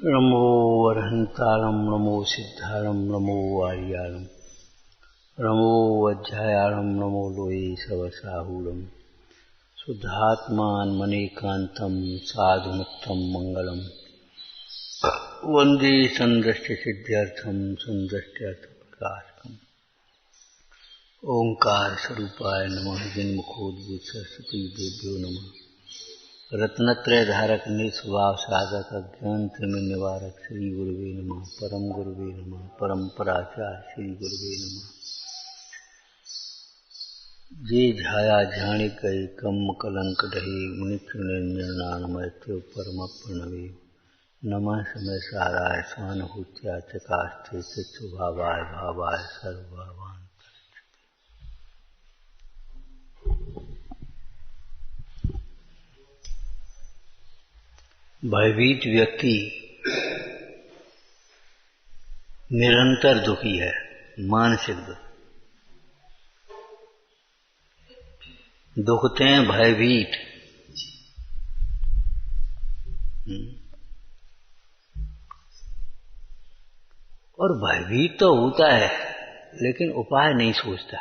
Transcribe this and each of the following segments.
नमो वरहंतारं नमो सिद्धारं नमो वार्यारं नमो वज्रायारं नमो लोये सवसाहूरं शुद्धात्मान मनेकान्तं साधुमुक्तं मंगलम वंदे संदृष्टि सिद्ध्यर्थं संदृष्ट्यर्थप्रकाशकम् ओंकार स्वरूपाय नमः जिन्मुखोद्भूत सरस्वती देव्यो नमः रत्नत्रय धारक निस्वभाव साधक अज्ञान त्रिमिर निवारक श्री गुरुवे नमः परम गुरुवे नमः परंपराचार्य श्री गुरुवे नमः जे झाया झाणी गए कम कलंक ढहे मुनित्र निरंजनानमय परम प्रणवे नमः समय साराय स्वानुभूत्या चकास्ते चित्स्वभावाय भावाय सर्वभावान। भयभीत व्यक्ति निरंतर दुखी है, मानसिक दुखते हैं भयभीत। और भयभीत तो होता है लेकिन उपाय नहीं सोचता।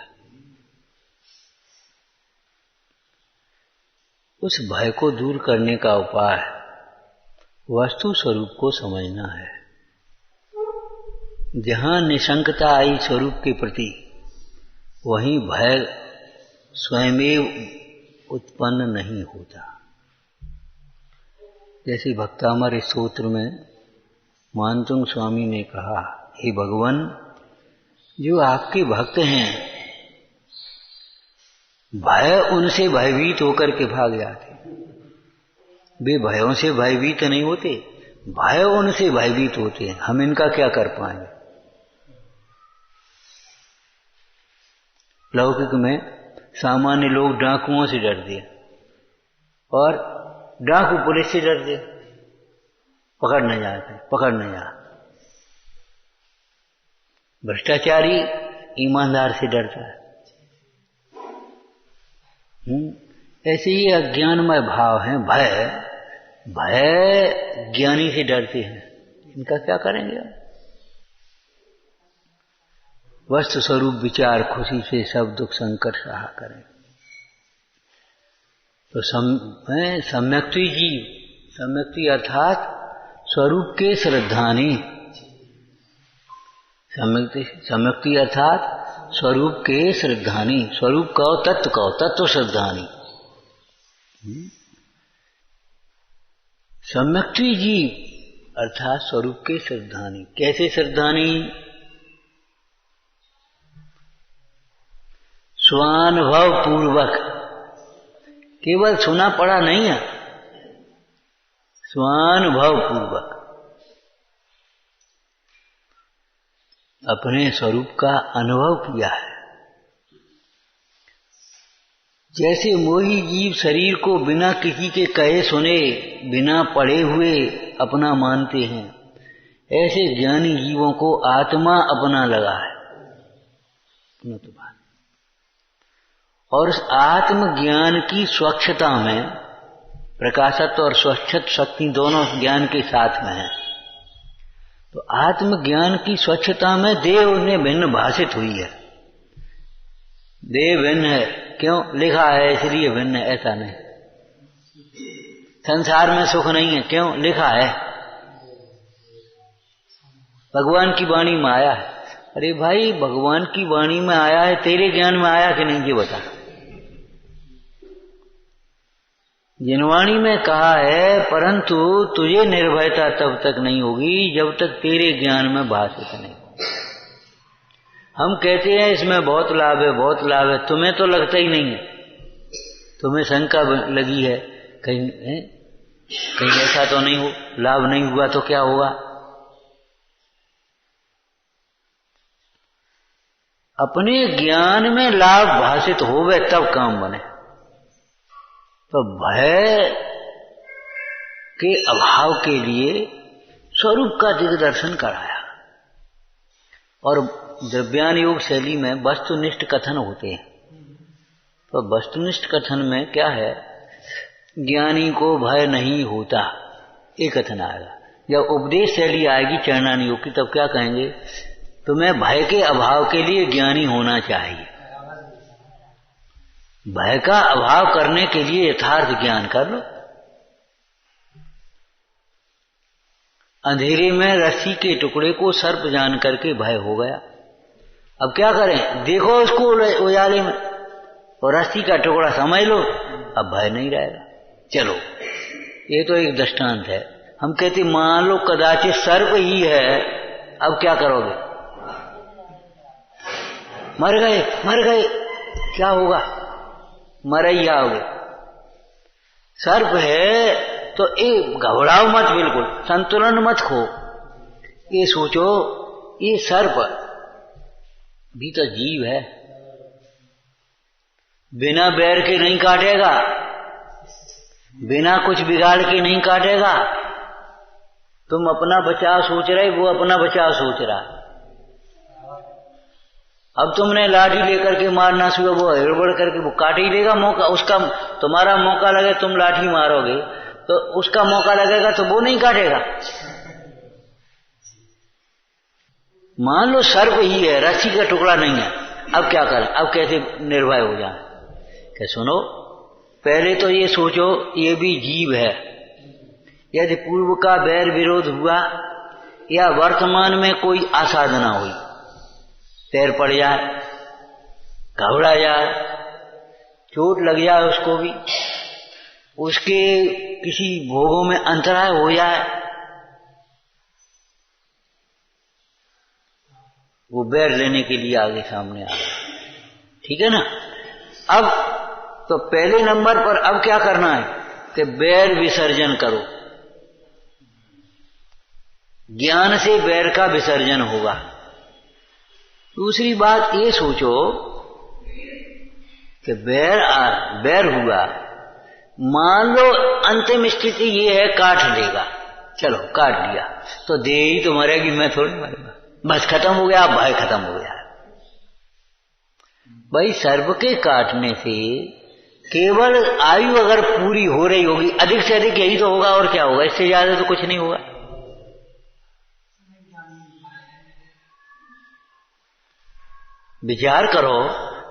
उस भय को दूर करने का उपाय वस्तु स्वरूप को समझना है। जहां निशंकता आई स्वरूप के प्रति वहीं भय स्वयमेव उत्पन्न नहीं होता। जैसे भक्तामर स्तोत्र में मानतुंग स्वामी ने कहा, हे भगवान, जो आपके भक्त हैं भय उनसे भयभीत होकर के भाग जाते। वे भयों से भयभीत नहीं होते, भय उनसे भयभीत होते हैं। हम इनका क्या कर पाएंगे। लौकिक में सामान्य लोग डाकुओं से डरते हैं और डाकू पुलिस से डरते, पकड़ न जाते, पकड़ न जा। भ्रष्टाचारी ईमानदार से डरता है। ऐसे ही अज्ञानमय भाव हैं। भय ज्ञानी से डरते हैं। इनका क्या करेंगे। वस्तु स्वरूप विचार खुशी से सब दुख संकट सहा करें। तो सम्यक्ति जीव, सम्यक्ति अर्थात स्वरूप के श्रद्धानी। सम्यक्ति अर्थात स्वरूप के श्रद्धानी। स्वरूप कहो, तत्व कहो, तत्व श्रद्धानी। सम्यक्ति जीव अर्थात स्वरूप के श्रद्धानी। कैसे श्रद्धानी। स्वानुभव पूर्वक, केवल सुना पड़ा नहीं है, स्वानुभव पूर्वक अपने स्वरूप का अनुभव किया है। जैसे मोही जीव शरीर को बिना किसी के कहे सुने, बिना पढ़े हुए अपना मानते हैं, ऐसे ज्ञानी जीवों को आत्मा अपना लगा है। और उस आत्मज्ञान की स्वच्छता में प्रकाशत्व और स्वच्छत शक्ति दोनों ज्ञान के साथ में है। तो आत्मज्ञान की स्वच्छता में देह उन्हें भिन्न भाषित हुई है। देह भिन्न है, क्यों लिखा है इसलिए भिन्न है, ऐसा नहीं। संसार में सुख नहीं है, क्यों लिखा है। भगवान की वाणी में आया है। अरे भाई, भगवान की वाणी में आया है, तेरे ज्ञान में आया कि नहीं ये बता। जिनवाणी में कहा है, परंतु तुझे निर्भयता तब तक नहीं होगी जब तक तेरे ज्ञान में भाषित नहीं। हम कहते हैं इसमें बहुत लाभ है, बहुत लाभ है, तुम्हें तो लगता ही नहीं है। तुम्हें शंका लगी है कहीं ऐसा तो नहीं हो, लाभ नहीं हुआ तो क्या होगा। अपने ज्ञान में लाभ भाषित होवे तब काम बने। तो भय के अभाव के लिए स्वरूप का दिग्दर्शन कराया। और द्रव्यान योग शैली में वस्तुनिष्ठ कथन होते हैं। तो वस्तुनिष्ठ कथन में क्या है, ज्ञानी को भय नहीं होता, ये कथन आएगा। जब उपदेश शैली आएगी चरणानी योग की, तब क्या कहेंगे, तुम्हें भय के अभाव के लिए ज्ञानी होना चाहिए। भय का अभाव करने के लिए यथार्थ ज्ञान कर लो। अंधेरे में रस्सी के टुकड़े को सर्प जान करके भय हो गया। अब क्या करें, देखो उसको उजाले में और रस्सी का टुकड़ा समझ लो, अब भय नहीं रहेगा। चलो, ये तो एक दृष्टांत है। हम कहते मान लो कदाचित सर्प ही है, अब क्या करोगे, मर गए, क्या होगा, मर ही आओगे। सर्प है तो घबराओ मत, बिल्कुल संतुलन मत खो। ये सोचो ये सर्प भी तो जीव है, बिना बैर के नहीं काटेगा, बिना कुछ बिगाड़ के नहीं काटेगा। तुम अपना बचाव सोच रहे, वो अपना बचाव सोच रहा। अब तुमने लाठी लेकर के मारना शुरू, वो हड़बड़ करके वो काट ही लेगा। मौका उसका, तुम्हारा मौका लगे तुम लाठी मारोगे तो उसका मौका लगेगा तो वो नहीं काटेगा। मान लो सर्प ही है, रस्सी का टुकड़ा नहीं है, अब क्या करें, अब कैसे निर्भय हो जाए। क्या सुनो, पहले तो ये सोचो ये भी जीव है। यदि पूर्व का बैर विरोध हुआ या वर्तमान में कोई आसाधना हुई, पैर पड़ जाए, घबरा जाए, चोट लग जाए उसको भी, उसके किसी भोगों में अंतराय हो जाए, वो बैर लेने के लिए आगे सामने आ गया, ठीक है ना। अब तो पहले नंबर पर अब क्या करना है कि बैर विसर्जन करो। ज्ञान से बैर का विसर्जन होगा। दूसरी बात ये सोचो कि बैर हुआ, मान लो अंतिम स्थिति ये है काट लेगा, चलो काट लिया तो दे ही तो मरेगी, मैं थोड़ी मरेगा, बस खत्म हो गया, भय खत्म हो गया। भाई सर्प के काटने से केवल आयु अगर पूरी हो रही होगी, अधिक से अधिक यही तो होगा, और क्या होगा, इससे ज्यादा तो कुछ नहीं होगा। विचार करो,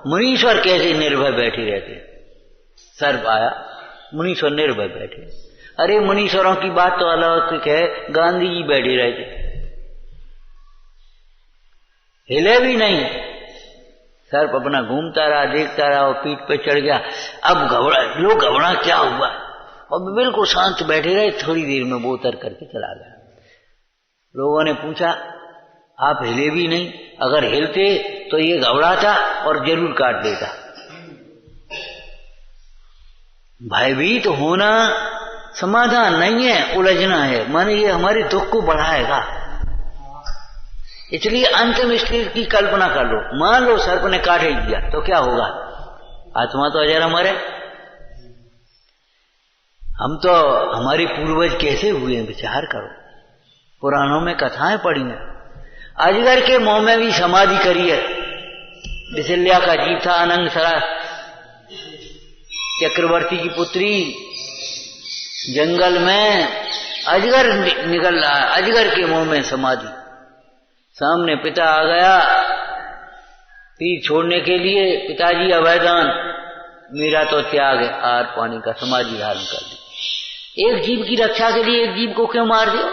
मुनीश्वर कैसे निर्भय बैठे रहते। सर्प आया, मुनीश्वर निर्भय बैठे। अरे मुनीश्वरों की बात तो अलग है, गांधी जी बैठे रहते, हिले भी नहीं। सर्प अपना घूमता रहा, देखता रहा, और पीठ पे चढ़ गया। अब लोग घबरा, क्या हुआ, और बिल्कुल शांत बैठे रहे। थोड़ी देर में वो उतर करके चला गया। लोगों ने पूछा, आप हिले भी नहीं, अगर हिलते तो ये घबराता और जरूर काट देता। भयभीत होना समाधान नहीं है, उलझना है, माने ये हमारे दुख को बढ़ाएगा। इसलिए अंतिम स्थिति की कल्पना कर लो। मान लो सर्प ने काट ही दिया तो क्या होगा, आत्मा तो अजर अमर है। हम तो, हमारे पूर्वज कैसे हुए विचार करो, पुराणों में कथाएं पढ़ी हैं। अजगर के मुंह में भी समाधि करी है। विशल्या का जीव था, अनंग सरा चक्रवर्ती की पुत्री, जंगल में अजगर निकल रहा, अजगर के मुंह में समाधि। सामने पिता आ गया तीर छोड़ने के लिए, पिताजी अवैधान, मेरा तो त्याग है, आर पानी का, समाधि धारण कर दी। एक जीव की रक्षा के लिए एक जीव को क्यों मार दियो?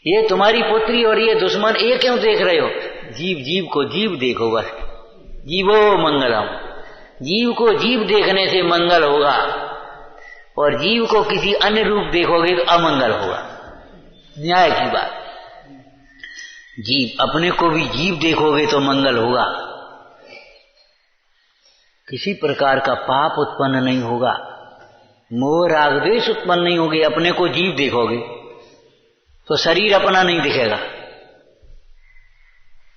ये तुम्हारी पुत्री और ये दुश्मन, ये क्यों देख रहे हो? जीव को जीव देखो बस। जीवो मंगलम, जीव को जीव देखने से मंगल होगा, और जीव को किसी अन्य रूप देखोगे तो अमंगल होगा। न्याय की बात। जीव, अपने को भी जीव देखोगे तो मंगल होगा। किसी प्रकार का पाप उत्पन्न नहीं होगा, मोह राग द्वेष उत्पन्न नहीं होगी। अपने को जीव देखोगे तो शरीर अपना नहीं दिखेगा,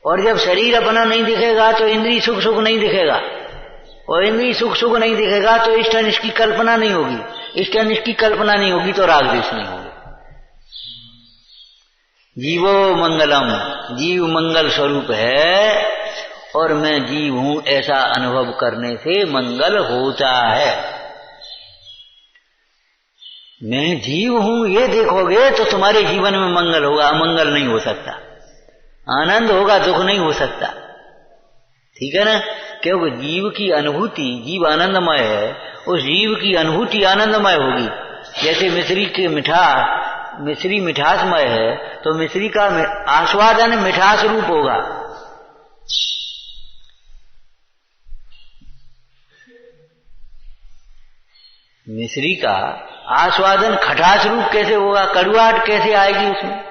और जब शरीर अपना नहीं दिखेगा तो इंद्रिय सुख सुख नहीं दिखेगा, और इंद्रिय सुख सुख नहीं दिखेगा तो इष्ट अनिष्ट की कल्पना नहीं होगी, इष्ट अनिष्ट की कल्पना नहीं होगी तो राग द्वेष नहीं होगी। जीवो मंगलम, जीव मंगल स्वरूप है, और मैं जीव हूं ऐसा अनुभव करने से मंगल होता है। मैं जीव हूं ये देखोगे तो तुम्हारे जीवन में मंगल होगा, अमंगल नहीं हो सकता। आनंद होगा, दुख नहीं हो सकता। ठीक है ना? क्योंकि जीव की अनुभूति, जीव आनंदमय है, उस जीव की अनुभूति आनंदमय होगी। जैसे मिश्री मिठासमय है तो मिश्री का आस्वादन मिठास रूप होगा। मिश्री का आस्वादन खटास रूप कैसे होगा? कड़ुआहट कैसे आएगी उसमें?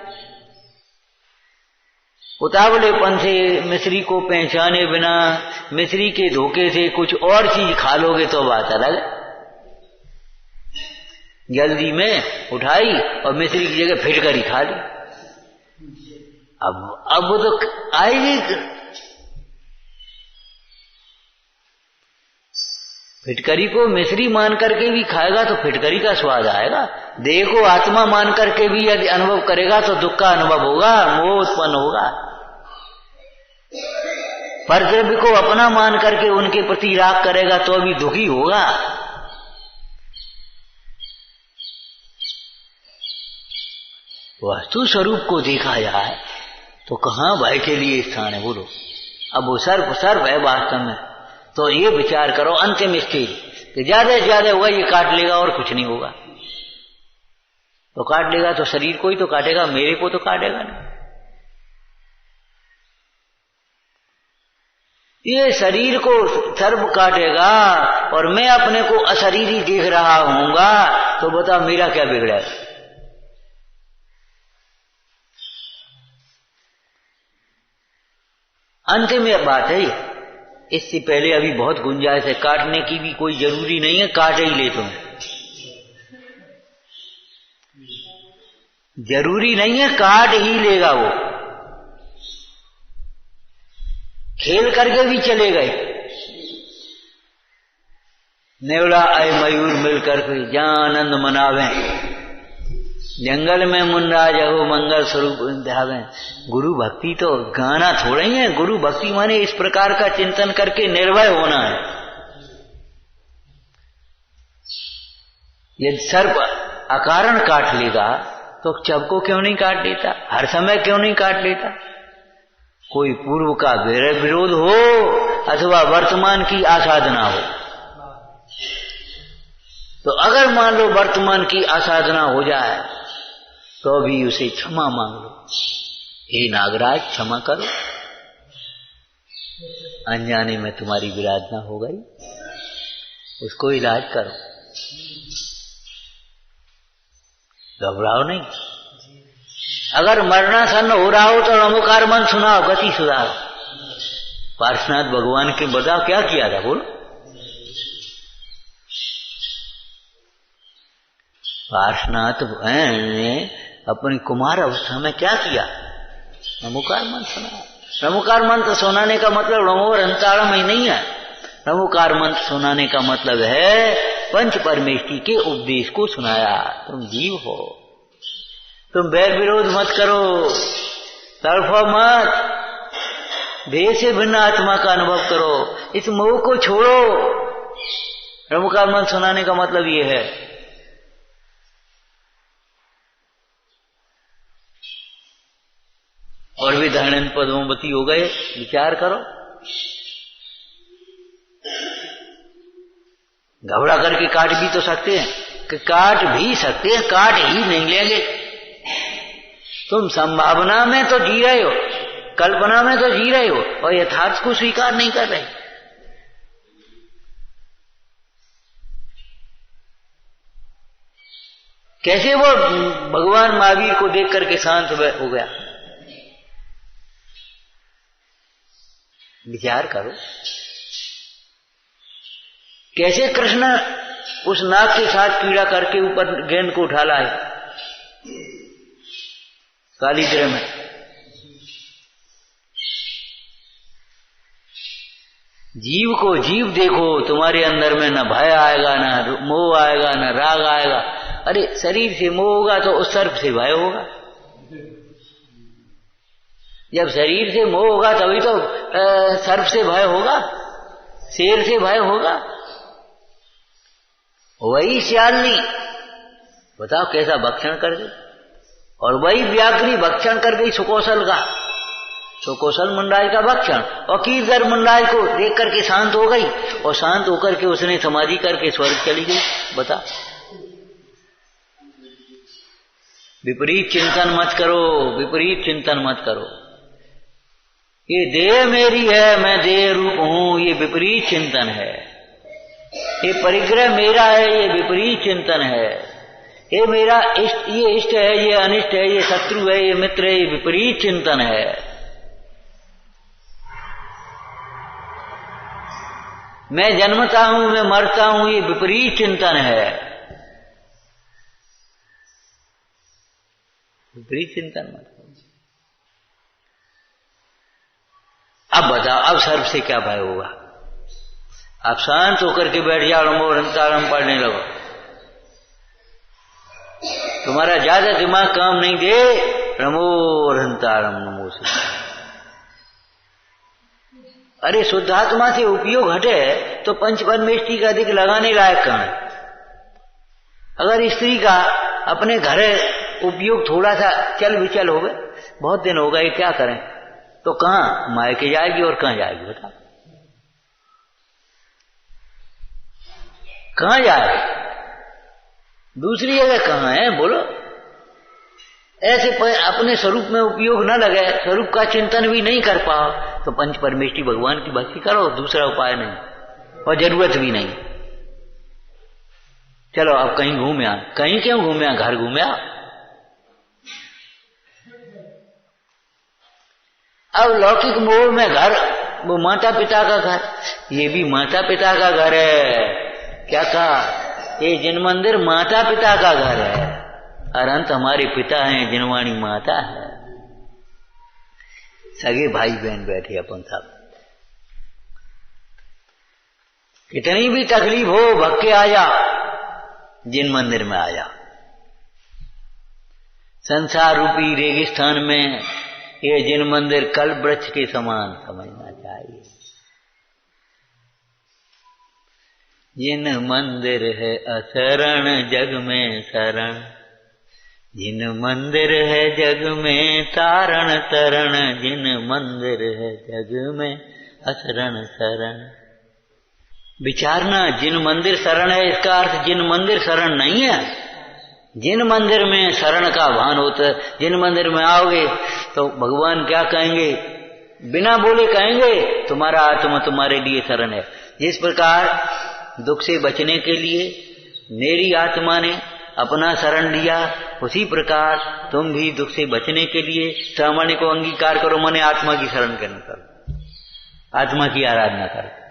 उतावलेपन से मिश्री को पहचाने बिना मिश्री के धोखे से कुछ और चीज खा लोगे तो बात अलग है। जल्दी में उठाई और मिश्री की जगह फिटकरी खा ली। अब वो तो आएगी। फिटकरी को मिश्री मान करके भी खाएगा तो फिटकरी का स्वाद आएगा। देह को आत्मा मान करके भी यदि अनुभव करेगा तो दुख का अनुभव होगा, मोह उत्पन्न होगा। पर द्रव्य को अपना मान करके उनके प्रति राग करेगा तो अभी दुखी होगा। वस्तु स्वरूप को देखा जाए तो कहां भय के लिए स्थान है? बोलो। अब वो सर्व है वास्तव में। तो ये विचार करो अंतिम स्टेज कि ज्यादा से ज्यादा होगा ये काट लेगा और कुछ नहीं होगा। तो काट लेगा तो शरीर को ही तो काटेगा, मेरे को तो काटेगा नहीं। ये शरीर को सर्व काटेगा और मैं अपने को अशरीरी देख रहा हूंगा तो बता मेरा क्या बिगड़ेगा? अंतिम बात है ये। इससे पहले अभी बहुत गुंजाइश है। काटने की भी कोई जरूरी नहीं है, काट ही ले तुम। जरूरी नहीं है, काट ही लेगा वो। खेल करके भी चले गए। नेवला आए मयूर मिलकर के जहां आनंद मनावे, जंगल में मुन्ना जहो मंगल स्वरूप ध्यावे। गुरु भक्ति तो गाना थोड़ा ही है। गुरु भक्ति माने इस प्रकार का चिंतन करके निर्भय होना है। यदि सर्प अकारण काट लेगा तो सबको क्यों नहीं काट लेता? हर समय क्यों नहीं काट लेता? कोई पूर्व का विरोध हो अथवा वर्तमान की आसाधना हो। तो अगर मान लो वर्तमान की आसाधना हो जाए तो भी उसे क्षमा मांग लो। हे नागराज क्षमा करो, अनजाने में तुम्हारी विराधना हो गई, उसको इलाज करो। घबराओ नहीं। अगर मरणासन हो रहा हो तो नमोकार मन सुनाओ, गति सुधारो। पार्श्वनाथ भगवान के बताओ क्या किया था? बोलो। पार्श्वनाथ ने अपनी कुमार अवस्था में क्या किया? नमोकार मंत्र सुनाया। नमोकार मंत्र सुनाने का मतलब नमो रंताड़म ही नहीं है। नमोकार मंत्र सुनाने का मतलब है पंच परमेष्टि के उपदेश को सुनाया। तुम जीव हो, तुम बैर विरोध मत करो, तड़फो मत, देह से भिन्न आत्मा का अनुभव करो, इस मोह को छोड़ो। नमोकार मंत्र सुनाने का मतलब ये है। और भी धरणन पद्मवती हो गए। विचार करो। घबरा करके काट भी तो सकते हैं, कि काट भी सकते हैं, काट ही नहीं लेंगे। तुम संभावना में तो जी रहे हो, कल्पना में तो जी रहे हो और यथार्थ को स्वीकार नहीं कर रहे। कैसे वो भगवान महावीर को देख करके शांत हो गया? विचार करो। कैसे कृष्ण उस नाग के साथ पीड़ा करके ऊपर गेंद को उठा लाए काली ग्रह में। जीव को जीव देखो, तुम्हारे अंदर में न भय आएगा, न मोह आएगा, न राग आएगा। अरे शरीर से मोह होगा तो उस सर्प से भय होगा। जब शरीर से मोह होगा तभी तो सर्प से भय होगा, शेर से भय होगा। वही सियालनी बताओ कैसा भक्षण कर गई। और वही व्याघ्री भक्षण कर गई सुकौशल का, सुकौशल मुंडाई का भक्षण, और कीर्दर मुंडाई को देख करके शांत हो गई, और शांत होकर के उसने समाधि करके स्वर्ग चली गई। बता, विपरीत चिंतन मत करो, विपरीत चिंतन मत करो। ये देह मेरी है, मैं देह रूप हूं, ये विपरीत चिंतन है। ये परिग्रह मेरा है, ये विपरीत चिंतन है। ये मेरा इष्ट, ये इष्ट है, ये अनिष्ट है, ये शत्रु है, ये मित्र है, ये विपरीत चिंतन है। मैं जन्मता हूं, मैं मरता हूं, ये विपरीत चिंतन है, विपरीत चिंतन मत। अब बताओ, अब सर्व से क्या भय होगा? आप शांत होकर के बैठ जाओ, नमो रंतारम पढ़ने लगो, तुम्हारा ज्यादा दिमाग काम नहीं दे, नमो रंतारम नमो से। अरे शुद्धात्मा से उपयोग हटे तो पंच परमेष्टि का अधिक लगाने लायक कहां है? अगर स्त्री का अपने घर उपयोग थोड़ा सा चल विचल हो गए, बहुत दिन हो गए, क्या करें, तो कहां मायके जाएगी और कहां जाएगी? बता, कहां जाए? दूसरी जगह कहां है? बोलो। ऐसे अपने स्वरूप में उपयोग न लगे, स्वरूप का चिंतन भी नहीं कर पाओ, तो पंच परमेष्टि भगवान की भक्ति करो, दूसरा उपाय नहीं और जरूरत भी नहीं। चलो अब कहीं घूमे आ, कहीं क्यों घूमे आ, घर घूमे आ। अब लौकिक मोह में घर, वो माता पिता का घर, ये भी माता पिता का घर है। क्या कहा? ये जिन मंदिर माता पिता का घर है, और अंत हमारे पिता हैं, जिनवाणी माता है। सगे भाई बहन बैठे अपन साहब, कितनी भी तकलीफ हो भग के आ जा, जिन मंदिर में आ जा। संसार रूपी रेगिस्तान में ये जिन मंदिर कल वृक्ष के समान समझना चाहिए। जिन मंदिर है अशरण जग में शरण, जिन मंदिर है जग में तारण तरण, जिन मंदिर है जग में अशरण शरण। विचारना, जिन मंदिर शरण है, इसका अर्थ जिन मंदिर शरण नहीं है। जिन मंदिर में शरण का भान होता है, जिन मंदिर में आओगे तो भगवान क्या कहेंगे? बिना बोले कहेंगे, तुम्हारा आत्मा तुम्हारे लिए शरण है। जिस प्रकार दुख से बचने के लिए मेरी आत्मा ने अपना शरण लिया, उसी प्रकार तुम भी दुख से बचने के लिए सामान्य को अंगीकार करो, माने आत्मा की शरण करना करो, आत्मा की आराधना करो।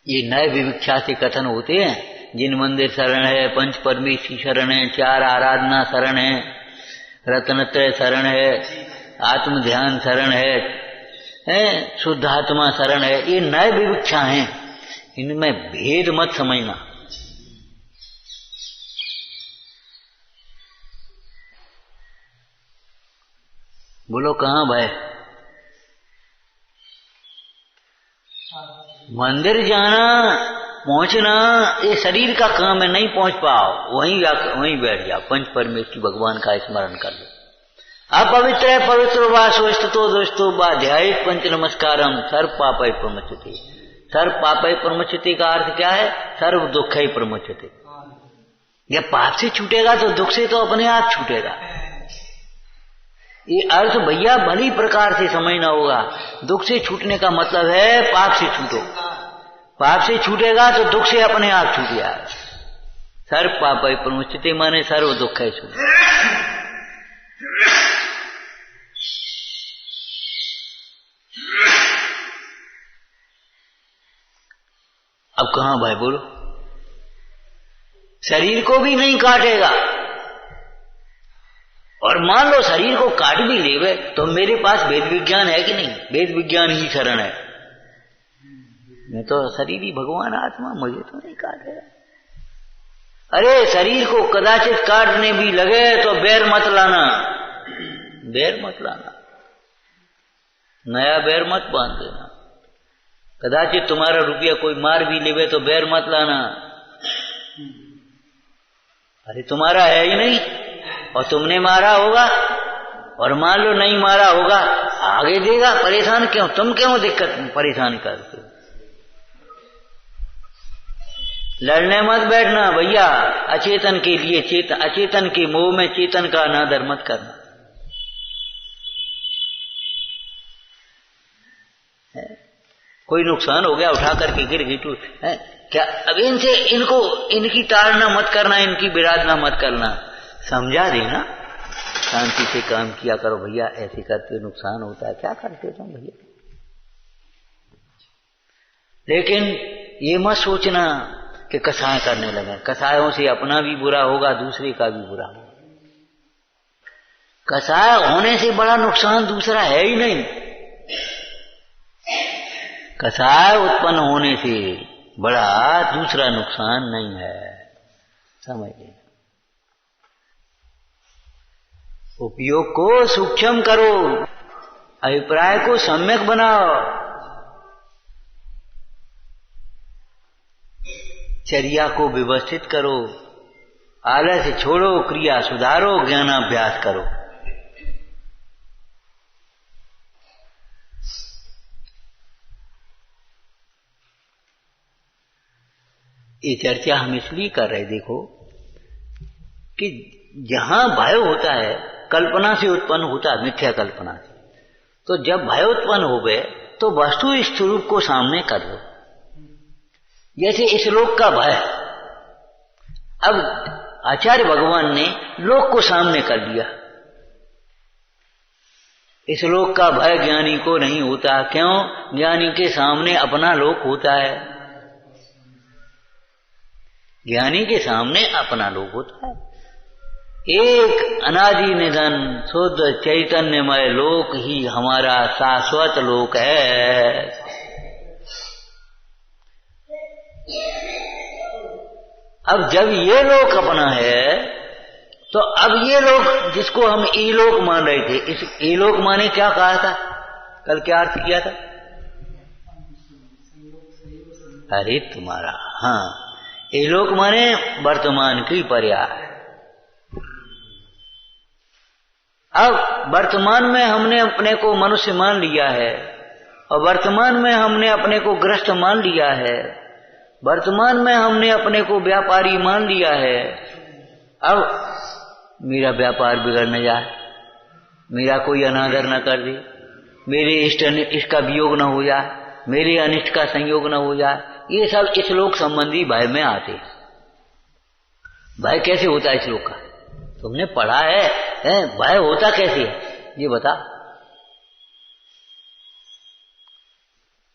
ये नए विविक्षा से कथन होते हैं। जिन मंदिर शरण है, पंच परमेष्टि शरण है, चार आराधना शरण है, रत्नत्रय शरण है, आत्म ध्यान शरण है, शुद्ध आत्मा शरण है। ये नए विविक्षा हैं, इनमें भेद मत समझना। बोलो कहां भाई? मंदिर जाना, पहुंचना, ये शरीर का काम है, नहीं पहुंच पाओ, वहीं बैठ जाओ, पंच परमेष्टि भगवान का स्मरण कर लो। अपवित्र है पवित्र वासो स्थितो दोस्तों बाध्याय पंच नमस्कारम सर्व पापय प्रमुच्यते। सर्व पापय प्रमुच्यते का अर्थ क्या है? सर्व दुख ही प्रमुच्यते। जब पाप से छूटेगा तो दुख से तो अपने आप छूटेगा। ये अर्थ भैया भली प्रकार से समझना होगा। दुख से छूटने का मतलब है पाप से छूटो, पाप से छूटेगा तो दुख से अपने आप छूट जाएगा। सर्व पापय प्रमुच्यते माने सर्व दुख है छूट। अब कहां भाई बोलो? शरीर को भी नहीं काटेगा, और मान लो शरीर को काट भी लेवे तो मेरे पास वेद विज्ञान है कि नहीं? वेद विज्ञान ही शरण है। मैं तो शरीर ही भगवान आत्मा, मुझे तो नहीं काटेगा। अरे शरीर को कदाचित काटने भी लगे तो बैर मत लाना, बैर मत लाना, नया बैर मत बांध देना। कदाचित तुम्हारा रुपया कोई मार भी लेवे तो बैर मत लाना। अरे तुम्हारा है ही नहीं और तुमने मारा होगा, और मान लो नहीं मारा होगा, आगे देगा। परेशान क्यों? तुम क्यों दिक्कत परेशान करते हो? लड़ने मत बैठना भैया। अचेतन के लिए चेतन, अचेतन के मोह में चेतन का अनादर मत करना। कोई नुकसान हो गया, उठा करके गिर गई टूट है क्या? अब इनसे इनको इनकी ताड़ना मत करना, इनकी विराधना मत करना, समझा देना। शांति से काम किया करो भैया, ऐसे करते नुकसान होता है। क्या करते हो तुम भैया? लेकिन ये मत सोचना कि कसाय करने लगे। कसायों से अपना भी बुरा होगा, दूसरे का भी बुरा होगा। कसाय होने से बड़ा नुकसान दूसरा है ही नहीं। कसाय उत्पन्न होने से बड़ा दूसरा नुकसान नहीं है, समझ लेना। उपयोग को सूक्ष्म करो, अभिप्राय को सम्यक बनाओ, चर्या को व्यवस्थित करो, आलस्य छोड़ो, क्रिया सुधारो, ज्ञानाभ्यास करो। ये चर्चा हम इसलिए कर रहे, देखो कि जहां भय होता है कल्पना से उत्पन्न होता है, मिथ्या कल्पना से। तो जब भय उत्पन्न हो गए तो वस्तु स्वरूप को सामने कर दो। जैसे इस लोक का भय, अब आचार्य भगवान ने लोक को सामने कर दिया। इस लोक का भय ज्ञानी को नहीं होता। क्यों? ज्ञानी के सामने अपना लोक होता है। ज्ञानी के सामने अपना लोक होता है। एक अनादि निधन शुद्ध चैतन्यमय लोक ही हमारा शाश्वत लोक है। अब जब ये लोक अपना है तो अब ये लोक जिसको हम ईलोक मान रहे थे, इस ईलोक माने क्या कहा था? कल क्या अर्थ किया था? अरे तुम्हारा, हाँ, ईलोक माने वर्तमान की पर्याय। अब वर्तमान में हमने अपने को मनुष्य मान लिया है, और वर्तमान में हमने अपने को गृहस्थ मान लिया है, वर्तमान में हमने अपने को व्यापारी मान लिया है। अब मेरा व्यापार बिगड़ न जाए, मेरा कोई अनादर न कर दे, मेरे इष्ट का वियोग न हो जाए, मेरे अनिष्ट का संयोग न हो जाए, ये सब इस लोक संबंधी भय में आते। भय कैसे होता है इस लोक का? तुमने पढ़ा है, भय होता कैसे है ये बता।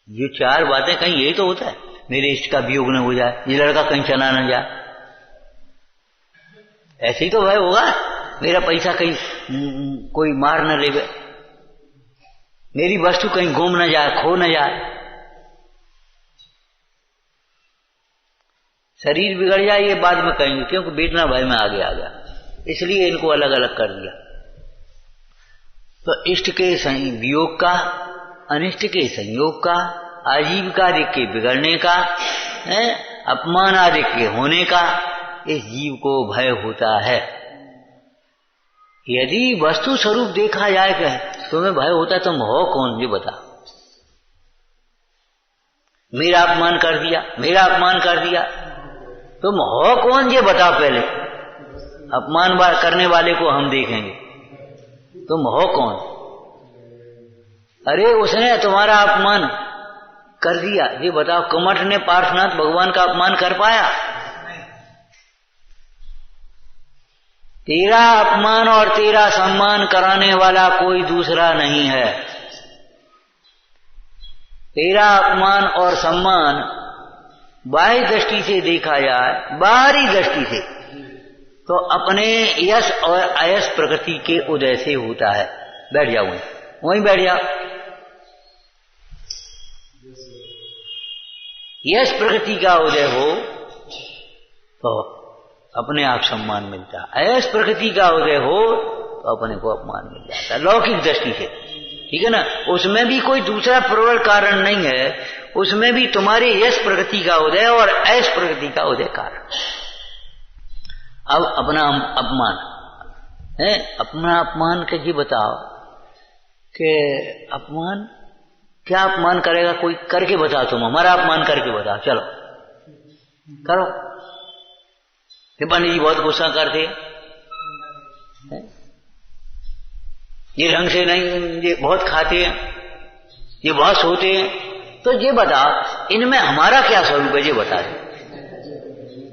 ये चार बातें कहीं यही तो होता है, मेरे इष्ट का वियोग न हो जाए, ये लड़का कहीं चला न जाए, ऐसे ही तो भय होगा। मेरा पैसा कहीं कोई मार न ले, मेरी वस्तु कहीं गुम न जाए, खो न जाए, शरीर बिगड़ जाए, ये बाद में कहेंगे, क्योंकि बेटना भय में आगे आ गया, इसलिए इनको अलग अलग कर दिया। तो इष्ट के वियोग का, अनिष्ट के संयोग का, आजीविका आदि के बिगड़ने का, अपमान आदि के होने का, इस जीव को भय होता है। यदि वस्तु स्वरूप देखा जाए कि तुम्हें भय होता है, तुम हो कौन ये बता। मेरा अपमान कर दिया, मेरा अपमान कर दिया, तुम हो कौन ये बता। पहले अपमान करने वाले को हम देखेंगे, तुम हो कौन। अरे उसने तुम्हारा अपमान कर दिया, ये बताओ। कमठ ने पार्श्वनाथ भगवान का अपमान कर पाया? तेरा अपमान और तेरा सम्मान कराने वाला कोई दूसरा नहीं है। तेरा अपमान और सम्मान बाह्य दृष्टि से देखा जाए, बाहरी दृष्टि से, तो अपने यश और अयश प्रकृति के उदय से होता है। बैठ जाओ, वहीं बैठ जाओ। यश प्रकृति का उदय हो तो अपने आप सम्मान मिलता है, अयश प्रकृति का उदय हो तो अपने को अपमान मिल जाता है, लौकिक दृष्टि से। ठीक है ना? उसमें भी कोई दूसरा प्रबल कारण नहीं है, उसमें भी तुम्हारे यश प्रकृति का उदय और अयश प्रकृति का उदय कारण। अब अपना अपमान है, अपना अपमान के जी बताओ कि अपमान क्या अपमान करेगा कोई? करके बताओ, तुम हमारा अपमान करके बताओ, चलो करो। फिर पंडित जी बहुत गुस्सा करते हैं, ये ढंग से नहीं, ये बहुत खाते हैं, ये बहुत सोते हैं। तो ये बताओ इनमें हमारा क्या स्वरूप है, ये बता दे।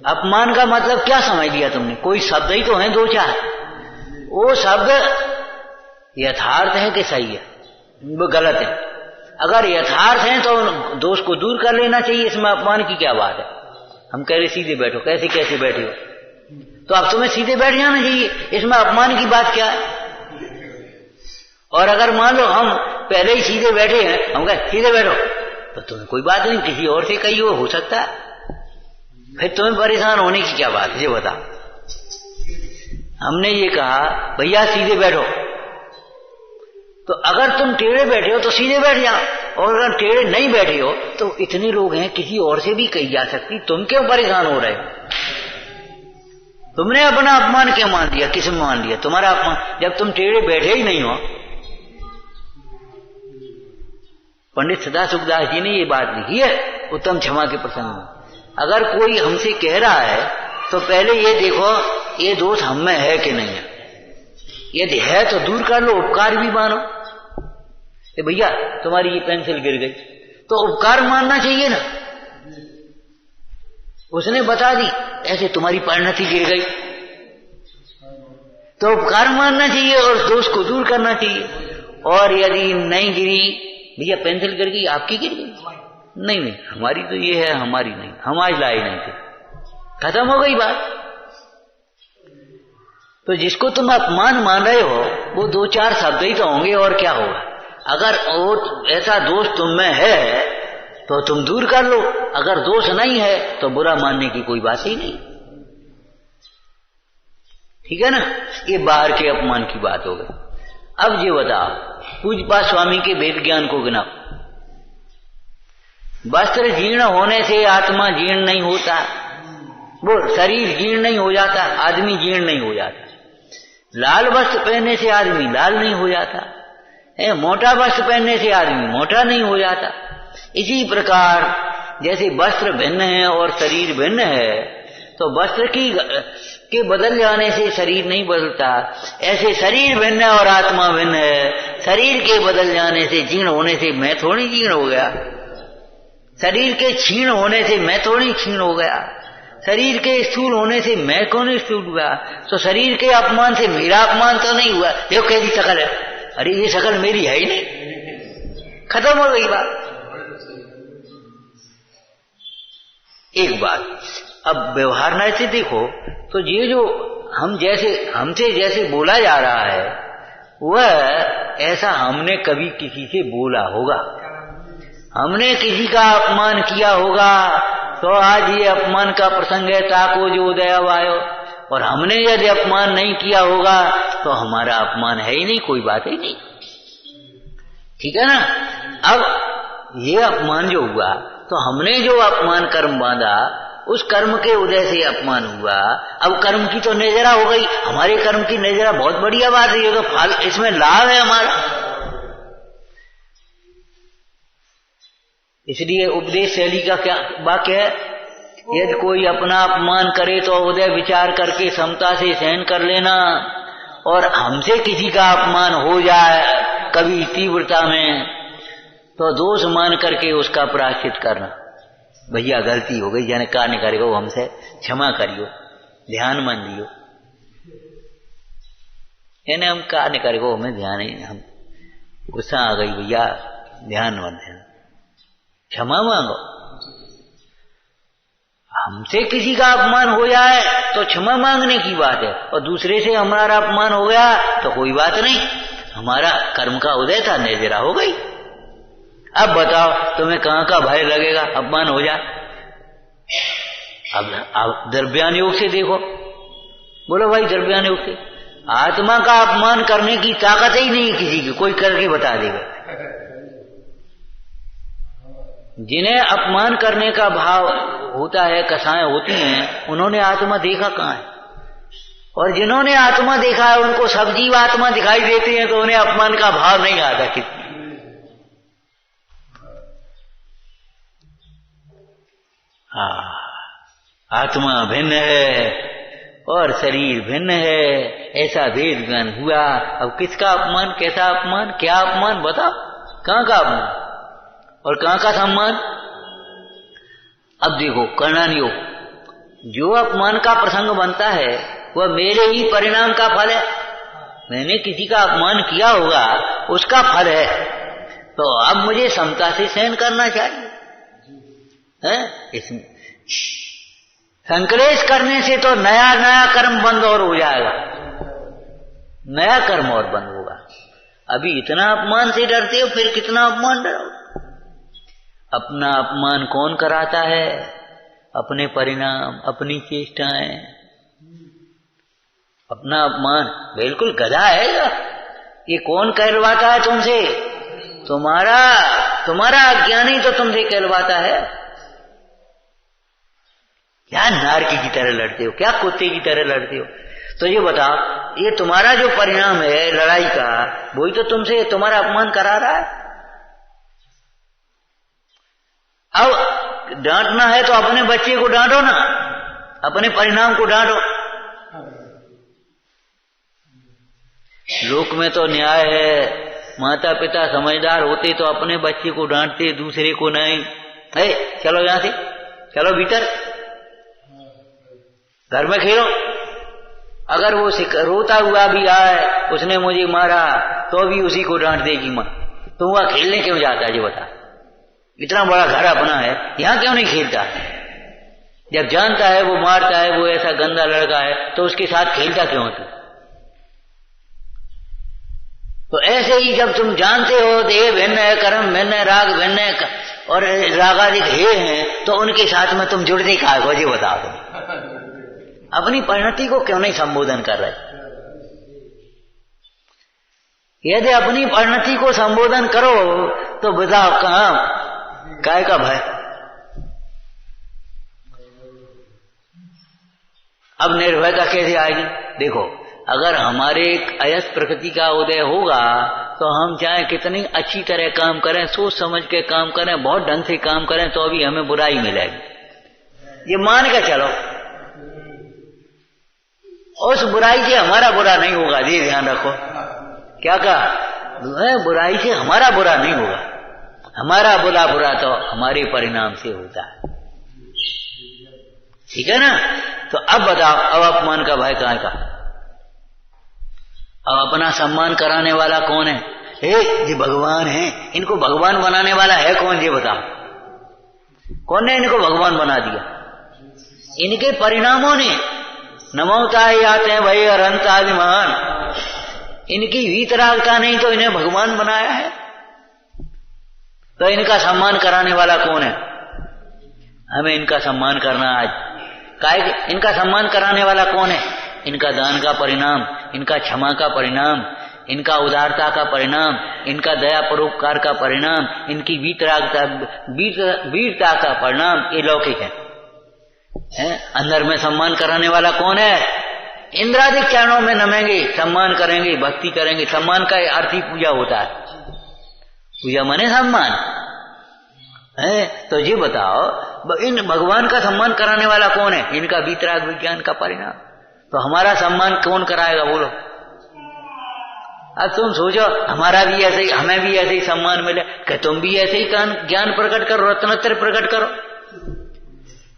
अपमान का मतलब क्या समझ लिया तुमने? कोई शब्द ही तो है दो चार, वो शब्द यथार्थ है कि सही है? वो गलत है। अगर यथार्थ है तो दोष को दूर कर लेना चाहिए, इसमें अपमान की क्या बात है? हम कह रहे सीधे बैठो, कैसे कैसे बैठे हो? तो अब तुम्हें सीधे बैठ जाना चाहिए, इसमें अपमान की बात क्या है? और अगर मान लो हम पहले ही सीधे बैठे हैं, हम कहें सीधे बैठो, तो तुम्हें कोई बात नहीं, किसी और से कही हो सकता है, फिर तुम्हें परेशान होने की क्या बात है? ये बता। हमने ये कहा भैया सीधे बैठो, तो अगर तुम टेढ़े बैठे हो तो सीधे बैठ जाओ, और अगर टेढ़े नहीं बैठे हो तो इतने लोग हैं, किसी और से भी कही जा सकती, तुम क्यों परेशान हो रहे हो? तुमने अपना अपमान क्यों मान लिया? किसने मान लिया तुम्हारा अपमान, जब तुम टेढ़े बैठे ही नहीं हो? पंडित सदा सुखदास जी ने ये बात लिखी है उत्तम क्षमा के प्रसंग में। अगर कोई हमसे कह रहा है तो पहले ये देखो ये दोष हम में है कि नहीं है। यदि है तो दूर कर लो, उपकार भी मानो। भैया तुम्हारी ये पेंसिल गिर गई, तो उपकार मानना चाहिए ना। उसने बता दी ऐसे तुम्हारी परिणति गिर गई, तो उपकार मानना चाहिए और दोष को दूर करना चाहिए। और यदि नहीं गिरी, भैया पेंसिल गिर गई, आपकी गिर गई, नहीं नहीं हमारी तो ये है, हमारी नहीं, हम आज लाए नहीं थे, खत्म हो गई बात। तो जिसको तुम अपमान मान रहे हो वो दो चार शब्द ही तो होंगे, और क्या होगा? अगर और ऐसा दोष तुम में है तो तुम दूर कर लो, अगर दोष नहीं है तो बुरा मानने की कोई बात ही नहीं। ठीक है ना? ये बाहर के अपमान की बात हो गई। अब ये बताओ पूज्यपाद स्वामी के वेद ज्ञान को गिनाओ। वस्त्र जीर्ण होने से आत्मा जीर्ण नहीं होता, वो शरीर जीर्ण नहीं हो जाता, आदमी जीर्ण नहीं हो जाता। लाल वस्त्र पहनने से आदमी लाल नहीं हो जाता, मोटा वस्त्र पहनने से आदमी मोटा नहीं हो जाता। इसी प्रकार जैसे वस्त्र भिन्न है और शरीर भिन्न है, तो वस्त्र के बदल जाने से शरीर नहीं बदलता, ऐसे शरीर भिन्न है और आत्मा भिन्न है। शरीर के बदल जाने से, जीर्ण होने से मैं थोड़ी जीर्ण हो गया, शरीर के क्षीण होने से मैं थोड़ी क्षीण हो गया, शरीर के स्थूल होने से मैं कौन स्थूल हुआ। तो शरीर के अपमान से मेरा अपमान तो नहीं हुआ। देखो कैसी शकल है, अरे ये शकल मेरी है ही नहीं, खत्म हो गई बात। एक बात अब व्यवहार न से देखो तो ये जो हमसे जैसे बोला जा रहा है वह ऐसा हमने कभी किसी से बोला होगा? हमने किसी का अपमान किया होगा तो आज ये अपमान का प्रसंग है, ताको जो उदय आयो। और हमने यदि अपमान नहीं किया होगा तो हमारा अपमान है ही नहीं, कोई बात ही नहीं। ठीक है ना? अब ये अपमान जो हुआ तो हमने जो अपमान कर्म बांधा उस कर्म के उदय से अपमान हुआ। अब कर्म की तो नजरा हो गई, हमारे कर्म की नजरा बहुत बढ़िया बात है, ये तो फल, इसमें लाभ है हमारा। इसलिए उपदेश शैली का क्या वाक्य है? यदि कोई अपना अपमान करे तो उदय विचार करके समता से सहन कर लेना, और हमसे किसी का अपमान हो जाए कभी तीव्रता में तो दोष मान करके उसका प्रायश्चित करना। भैया गलती हो गई, जाने कार्य करेगा हमसे, क्षमा करियो, ध्यान मन दियो। यानी हम कार्य करेगा हमें ध्यान ही, हम गुस्सा आ गई भैया ध्यान मन देना, क्षमा मांगो। हमसे किसी का अपमान हो जाए तो क्षमा मांगने की बात है, और दूसरे से हमारा अपमान हो गया तो कोई बात नहीं, हमारा कर्म का उदय था, निर्जरा हो गई। अब बताओ तुम्हें कहां का भय लगेगा अपमान हो जाए? अब द्रव्यान योग से देखो, बोलो भाई द्रव्यान योग से आत्मा का अपमान करने की ताकत ही नहीं किसी की, कोई करके बता देगा। जिन्हें अपमान करने का भाव होता है, कसाएं होती हैं, उन्होंने आत्मा देखा कहां है? और जिन्होंने आत्मा देखा है उनको सब जीव आत्मा दिखाई देते हैं, तो उन्हें अपमान का भाव नहीं आता किसी। आत्मा भिन्न है और शरीर भिन्न है, ऐसा भेद ज्ञान हुआ। अब किसका अपमान, कैसा अपमान, क्या अपमान, बताओ। कहाँ का अपमान और कहाँ का सम्मान? अब देखो करना नहीं हो, जो अपमान का प्रसंग बनता है वह मेरे ही परिणाम का फल है। मैंने किसी का अपमान किया होगा, उसका फल है। तो अब मुझे समता से सहन करना चाहिए। इसमें संकलेश करने से तो नया नया कर्म बंद और हो जाएगा, नया कर्म और बंद होगा। अभी इतना अपमान से डरते हो, फिर कितना अपमान डरो। अपना अपमान कौन कराता है? अपने परिणाम, अपनी चेष्टाएं। अपना अपमान बिल्कुल गधा है। ये कौन कहलवाता है तुमसे? तुम्हारा अज्ञान ही तो तुमसे कहलवाता है। क्या नारकी की तरह लड़ते हो, क्या कुत्ते की तरह लड़ते हो? तो ये बताओ, ये तुम्हारा जो परिणाम है लड़ाई का, वही तो तुमसे तुम्हारा अपमान करा रहा है। अब डांटना है तो अपने बच्चे को डांटो ना, अपने परिणाम को डांटो। लोक में तो न्याय है, माता पिता समझदार होते तो अपने बच्चे को डांटते, दूसरे को नहीं। चलो यहां से, चलो भीतर, घर में खेलो। अगर वो रोता हुआ भी आए, उसने मुझे मारा, तो भी उसी को डांट देगी मां। तो वह खेलने क्यों जाता है? ये बता। इतना बड़ा घर अपना है, यहां क्यों नहीं खेलता? जब जानता है वो मारता है, वो ऐसा गंदा लड़का है, तो उसके साथ खेलता क्यों तू? तो ऐसे ही जब तुम जानते हो देह भिन्न है, कर्म भिन्न है, राग भिन्न है और रागादिक हे हैं, तो उनके साथ में तुम जुड़ने का है, ये बता दो। अपनी परिणति को क्यों नहीं संबोधन कर रहे? यदि अपनी परिणति को संबोधन करो तो बताओ कहां काय का भय? अब निर्भयता कैसे आएगी? देखो, अगर हमारे एक अयस्क प्रकृति का उदय होगा तो हम चाहे कितनी अच्छी तरह काम करें, सोच समझ के काम करें, बहुत ढंग से काम करें, तो भी हमें बुराई मिलेगी। ये मान के चलो, उस बुराई से हमारा बुरा नहीं होगा। ये ध्यान रखो। क्या कहा? बुराई से हमारा बुरा नहीं होगा। हमारा बुरा तो हमारे परिणाम से होता है। ठीक है ना? तो अब बताओ, अब अपमान का भय कहां का? अब अपना सम्मान कराने वाला कौन है? ये भगवान है। इनको भगवान बनाने वाला है कौन? ये बताओ, कौन ने इनको भगवान बना दिया? इनके परिणामों ने। नमोता ही आते हैं भाई अनंत आदिमान। इनकी वीतरागता नहीं तो इन्हें भगवान बनाया है। तो इनका सम्मान कराने वाला कौन है? हमें इनका सम्मान करना आज। इनका सम्मान कराने वाला कौन है? इनका दान का परिणाम, इनका क्षमा का परिणाम, इनका उदारता का परिणाम, इनका दया परोपकार का परिणाम, इनकी वीरता का परिणाम, ये लौकिक है। अंदर में सम्मान कराने वाला कौन है? इंद्रादिक चरणों में नमेंगे, सम्मान करेंगे, भक्ति करेंगे। सम्मान का अर्थ ही पूजा होता है। पूजा माने सम्मान है। तो ये बताओ, इन भगवान का सम्मान कराने वाला कौन है? इनका वीतराग विज्ञान का परिणाम। तो हमारा सम्मान कौन कराएगा? बोलो। अब तुम सोचो, हमारा भी ऐसे ही, हमें भी ऐसे ही सम्मान मिले कि तुम भी ऐसे ही ज्ञान प्रकट करो, रत्नत्रय प्रकट करो।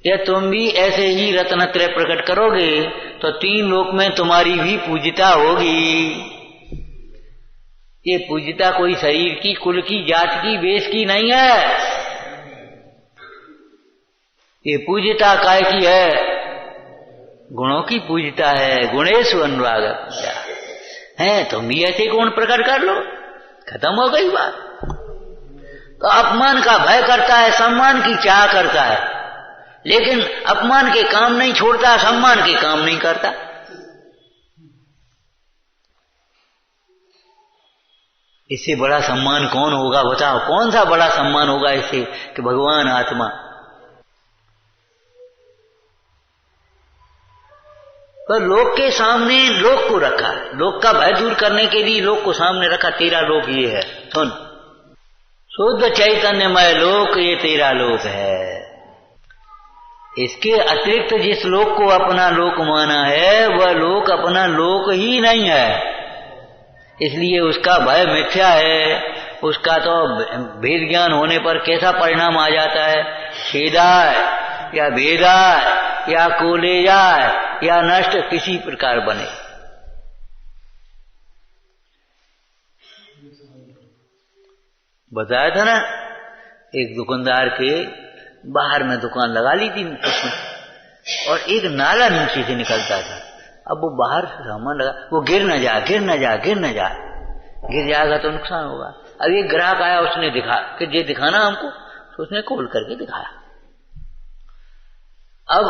या तुम भी ऐसे ही रत्नत्रय प्रकट करोगे तो 3 लोक में तुम्हारी भी पूजिता होगी। ये पूजिता कोई शरीर की, कुल की, जात की, वेश की नहीं है। ये पूजिता काय की है? गुणों की पूजिता है। गुणेषु अनुराग है। तुम भी ऐसे गुण प्रकट कर लो, खत्म हो गई बात। तो अपमान का भय करता है, सम्मान की चाह करता है, लेकिन अपमान के काम नहीं छोड़ता, सम्मान के काम नहीं करता। इससे बड़ा सम्मान कौन होगा? बताओ, कौन सा बड़ा सम्मान होगा इससे कि भगवान आत्मा। तो लोक के सामने लोक को रखा, लोक का भय दूर करने के लिए लोक को सामने रखा। तेरा लोक ये है, सुन, शुद्ध चैतन्यमय लोक ये तेरा लोक है। इसके अतिरिक्त जिस लोक को अपना लोक माना है वह लोक अपना लोक ही नहीं है, इसलिए उसका भय मिथ्या है। उसका तो भेद ज्ञान होने पर कैसा परिणाम आ जाता है, छेदाय या भेदाय या कोले जाए या नष्ट किसी प्रकार बने। बताया था ना, एक दुकानदार के बाहर में दुकान लगा ली थी उसमें, और एक नाला नीचे से निकलता था। अब वो बाहर सामान लगा, वो गिर न जा, गिर न जा, गिर न जा, गिर जाएगा तो नुकसान होगा। अब एक ग्राहक आया, उसने दिखा कि ये दिखाना हमको, तो उसने खोल करके दिखाया। अब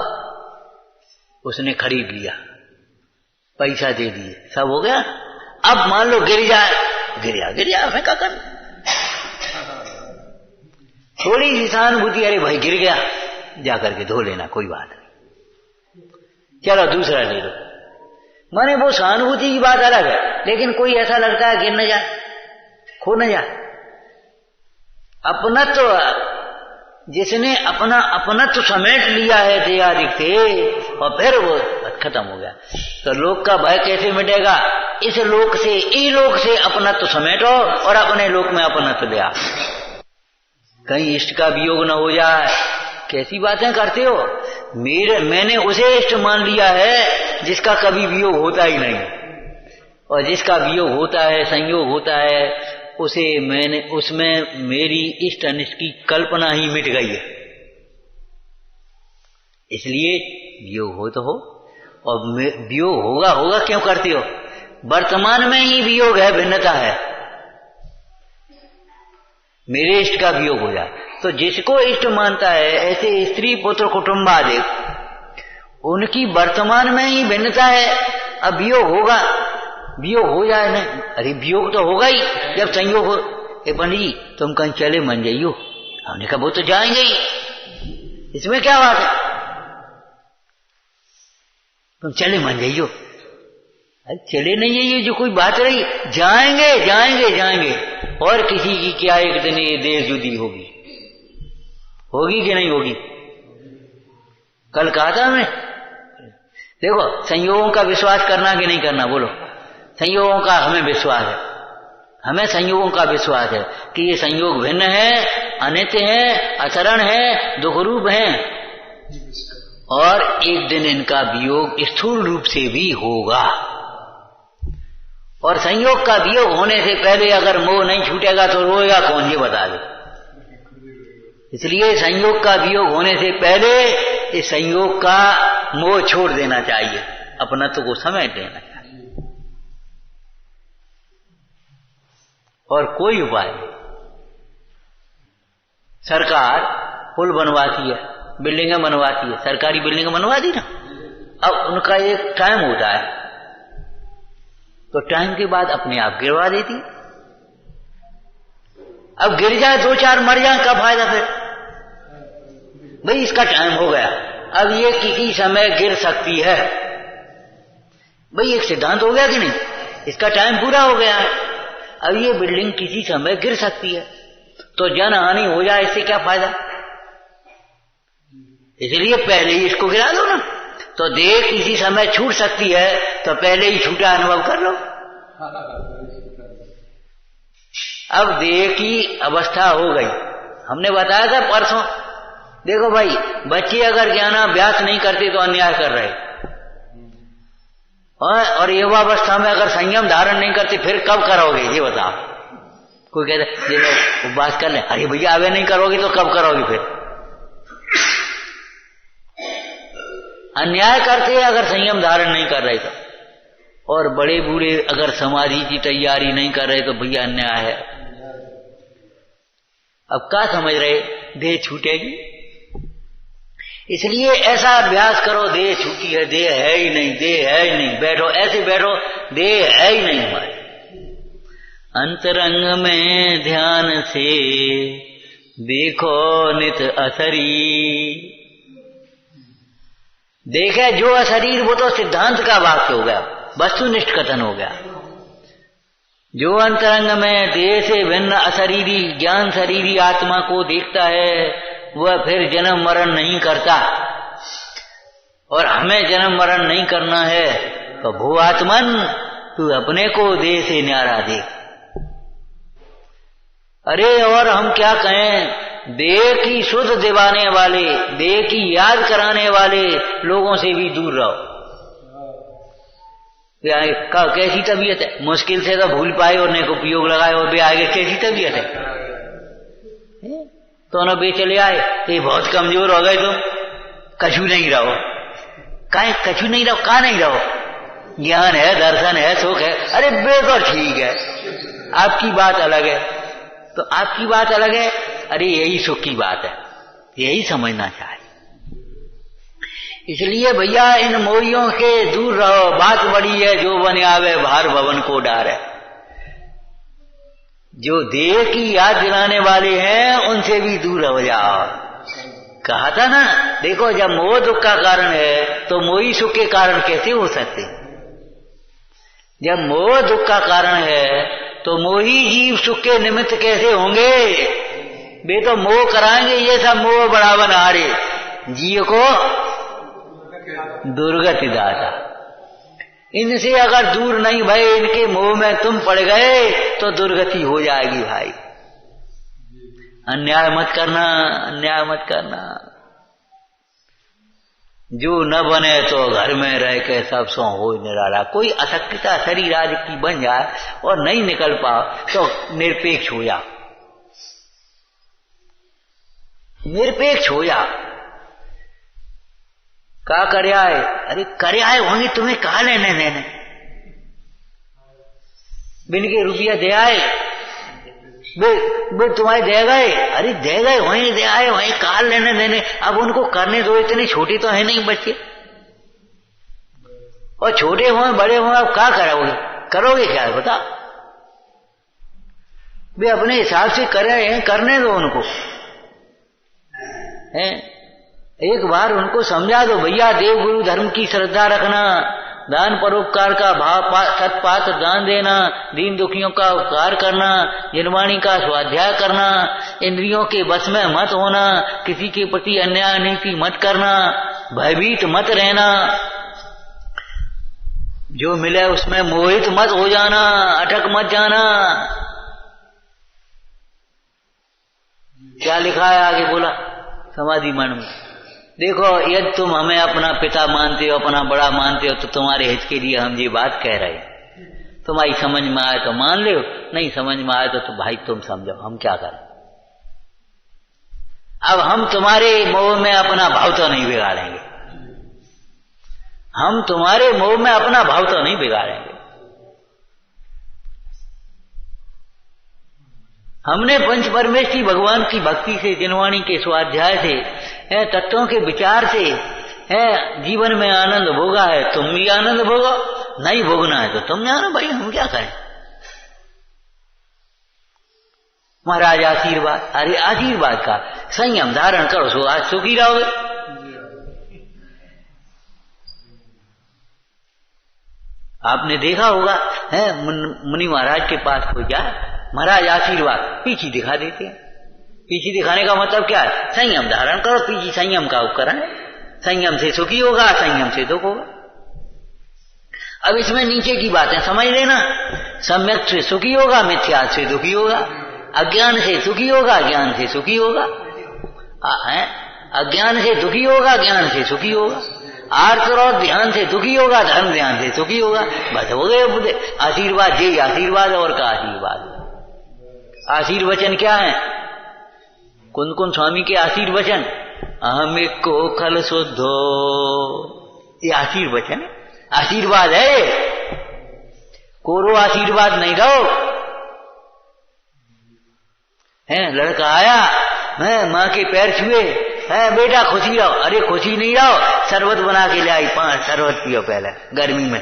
उसने खरीद लिया, पैसा दे दिए, सब हो गया। अब मान लो गिर जाए, गिर जा, गिर जा, मैं क्या कर, थोड़ी सी सहानुभूति, अरे भाई गिर गया, जाकर के धो लेना, कोई बात नहीं, चलो दूसरा ले लो। माने वो सहानुभूति की बात अलग है, लेकिन कोई ऐसा लगता है गिर न जाए, खो न जाए। अपनत्व, जिसने अपना अपनत्व समेट लिया है देहादिक से, और फिर वो खत्म हो गया। तो लोक का भय कैसे मिटेगा? इस लोक से, ई लोक से अपनत्व समेटो और अपने लोक में अपनत्व ले आओ, कहीं इष्ट का वियोग न हो जाए। कैसी बातें करते हो? मैंने उसे इष्ट मान लिया है जिसका कभी वियोग होता ही नहीं, और जिसका वियोग होता है, संयोग होता है, उसमें मेरी इष्ट अनिष्ट की कल्पना ही मिट गई है। इसलिए वियोग हो तो हो, और वियोग होगा क्यों करते हो? वर्तमान में ही वियोग है, भिन्नता है। मेरे इष्ट का वियोग हो जाए तो जिसको इष्ट मानता है, ऐसे स्त्री पुत्र कुटुंब आदि, उनकी वर्तमान में ही भिन्नता है। अब वियोग होगा, वियोग हो जाए नहीं, अरे वियोग तो होगा ही जब संयोग हो। पंडित जी तुम कहीं चले मन जाइयो, हमने कहा वो तो जाएंगे ही, इसमें क्या बात है, तुम चले मन जाइयो। अरे चले नहीं जाइए जो कोई बात रही, जाएंगे जाएंगे जाएंगे। और किसी की क्या एक दिन ये देश जुदी होगी, होगी कि नहीं होगी? कल कहा था हमने, देखो संयोगों का विश्वास करना कि नहीं करना, बोलो। संयोगों का हमें विश्वास है, हमें संयोगों का विश्वास है कि ये संयोग भिन्न है, अनित्य है, अचरण है, दुख रूप है, और एक दिन इनका वियोग स्थूल रूप से भी होगा। और संयोग का वियोग होने से पहले अगर मोह नहीं छूटेगा तो रोएगा कौन, ये बता दे। इसलिए संयोग का वियोग होने से पहले इस संयोग का मोह छोड़ देना चाहिए, अपनत्व को समेट देना चाहिए। और कोई उपाय नहीं। सरकार पुल बनवाती है, बिल्डिंगें बनवाती है, सरकारी बिल्डिंगें बनवा दी ना, अब उनका एक टाइम होता है, तो टाइम के बाद अपने आप गिरवा देती। अब गिर जाए, दो चार मर जाए, क्या फायदा फिर? भाई इसका टाइम हो गया, अब ये किसी समय गिर सकती है। भाई एक सिद्धांत हो गया कि नहीं, इसका टाइम पूरा हो गया है, अब ये बिल्डिंग किसी समय गिर सकती है, तो जन हानि हो जाए, इससे क्या फायदा? इसलिए पहले ही इसको गिरा दो ना। तो देह किसी समय छूट सकती है, तो पहले ही छूटा अनुभव कर लो। अब देह की अवस्था हो गई, हमने बताया था परसों, देखो भाई बच्चे अगर ज्ञानाभ्यास नहीं करते तो अन्याय कर रहे, और युवावस्था में अगर संयम धारण नहीं करते फिर कब करोगे, ये बताओ। कोई कहते ये लोग उपवास कर ले, अरे भैया अवे नहीं करोगे तो कब करोगे फिर? अन्याय करते हैं अगर संयम धारण नहीं कर रहे तो, और बड़े बूढ़े अगर समाधि की तैयारी नहीं कर रहे तो भैया अन्याय है। अब क्या समझ रहे, देह छूटेगी, इसलिए ऐसा अभ्यास करो, देह छूटी है, देह है ही नहीं, देह है ही नहीं, बैठो ऐसे बैठो, देह है ही नहीं हमारे। अंतरंग में ध्यान से देखो नित असरी, देखे जो अशरीर वो तो सिद्धांत का वाक्य हो गया, वस्तुनिष्ठ कथन हो गया। जो अंतरंग में देह से भिन्न अशरीरी ज्ञान शरीरी आत्मा को देखता है वह फिर जन्म मरण नहीं करता, और हमें जन्म मरण नहीं करना है तो भू आत्मन तू अपने को देह से न्यारा देख। अरे और हम क्या कहें, देह की शुद्ध दिवाने वाले, देह की याद कराने वाले लोगों से भी दूर रहो। कैसी तबीयत है, मुश्किल से तो भूल पाए और नेक उपयोग लगाए और बे आगे कैसी तबीयत है, तो न बे चले आए, ये बहुत कमजोर हो गए, तुम कछु नहीं रहो। काहे कछु नहीं रहो, कहा नहीं रहो, ज्ञान है, दर्शन है, सुख है। अरे बे तो ठीक है, आपकी बात अलग है, तो आपकी बात अलग है। अरे यही सुख की बात है, यही समझना चाहिए। इसलिए भैया इन मोहियों के दूर रहो। बात बड़ी है, जो बन आवे भार भवन को डारे। जो देह की याद दिलाने वाले हैं उनसे भी दूर हो जाओ। कहा था ना, देखो जब मोह दुख का कारण है तो मोही सुख के कारण कैसे हो सकते। जब मोह दुख का कारण है तो मोही जीव सुख के निमित्त कैसे होंगे। वे तो मोह कराएंगे, ये सब मोह बढ़ावन हारे जीव को दुर्गति दाता। इनसे अगर दूर नहीं भय, इनके मोह में तुम पड़ गए तो दुर्गति हो जाएगी भाई। अन्याय मत करना, अन्याय मत करना। जो न बने तो घर में रह के सब सो हो निराला। कोई अशक्यता शरीर आदि की बन जाए और नहीं निकल पाओ तो निरपेक्ष हो जा, निरपेक्ष हो जा। का करे आए, अरे करे आए होंगे, तुम्हें कहा लेने देने। बिन के रुपया दे आए, वे तुम्हारे दे गए, अरे दे गए वहीं दे आए, वहीं कहा लेने देने। अब उनको करने दो, इतने छोटे तो है नहीं बच्चे, और छोटे हुए बड़े हुए, अब क्या करोगे, करोगे क्या बता। वे अपने हिसाब से कर रहे हैं, करने दो उनको हैं। एक बार उनको समझा दो, भैया देव गुरु धर्म की श्रद्धा रखना, दान परोपकार का भाव, सत्पात्र दान देना, दीन दुखियों का उपकार करना, निर्वाणी का स्वाध्याय करना, इंद्रियों के बस में मत होना, किसी के प्रति अन्याय नीति मत करना, भयभीत मत रहना, जो मिले उसमें मोहित मत हो जाना, अटक मत जाना। क्या लिखा है आगे बोला समाधि मन में, देखो यदि तुम हमें अपना पिता मानते हो, अपना बड़ा मानते हो, तो तुम्हारे हित के लिए हम ये बात कह रहे हैं। तुम्हारी समझ में आए तो मान लो, नहीं समझ में आए तो भाई तुम समझो, हम क्या करें। अब हम तुम्हारे मोह में अपना भाव तो नहीं बिगाड़ेंगे, हम तुम्हारे मोह में अपना भाव तो नहीं बिगाड़ेंगे। हमने पंच परमेश्वरी भगवान की भक्ति से, जिनवाणी के स्वाध्याय से, तत्वों के विचार से जीवन में आनंद भोगा है। तुम भी आनंद भोगो, नहीं भोगना है तो तुम जानो भाई, हम क्या करें। महाराज आशीर्वाद, अरे आशीर्वाद का संयम धारण करो, सो आज सुखी रहोगे। आपने देखा होगा है, मुनि महाराज के पास कोई जाए, महाराज आशीर्वाद, पीछे दिखा देते हैं। पीछे दिखाने का मतलब क्या है, संयम धारण करो, पीछे संयम का उपकरण है। संयम से सुखी होगा, संयम से दुख होगा। अब इसमें नीचे की बातें समझ लेना, सम्यक से सुखी होगा, मिथ्या से दुखी होगा, अज्ञान से सुखी होगा, ज्ञान से सुखी होगा, अज्ञान से दुखी होगा, ज्ञान से सुखी होगा, आर्थ और ध्यान से दुखी होगा, धर्म ध्यान से सुखी होगा। बस हो गए आशीर्वाद, यही आशीर्वाद और का आशीर्वाद। आशीर्वचन क्या है, कुंद कुंद स्वामी के आशीर्वचन, अहम एक को खल शुद्धो, ये आशीर्वचन है, आशीर्वाद है। कोरो आशीर्वाद नहीं दो है। लड़का आया, मैं माँ के पैर छुए, है बेटा खुशी रहो, अरे खुशी नहीं रहो, शरबत बना के ले आई, 5 शरबत पियो पहले गर्मी में।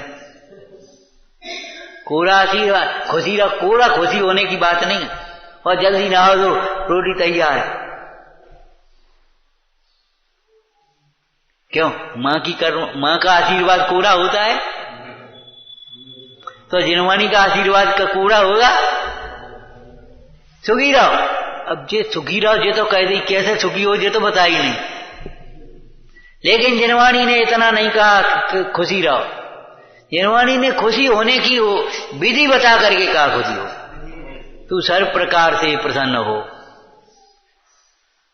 कोरा आशीर्वाद, खुशी रहो, कोरा खुशी होने की बात नहीं। और जल्दी नहा दो, रोटी तैयार है। क्यों? माँ का आशीर्वाद कोरा होता है, तो जिनवाणी का आशीर्वाद का कोरा होगा। सुखी रहो। अब जे सुखी रहो जे तो कह दी, कैसे सुखी हो जे तो बता ही नहीं। लेकिन जिनवाणी ने इतना नहीं कहा कि खुशी रहो। जिनवाणी ने खुशी होने की विधि बता करके कहा खुशी हो। तू सर्व प्रकार से प्रसन्न हो।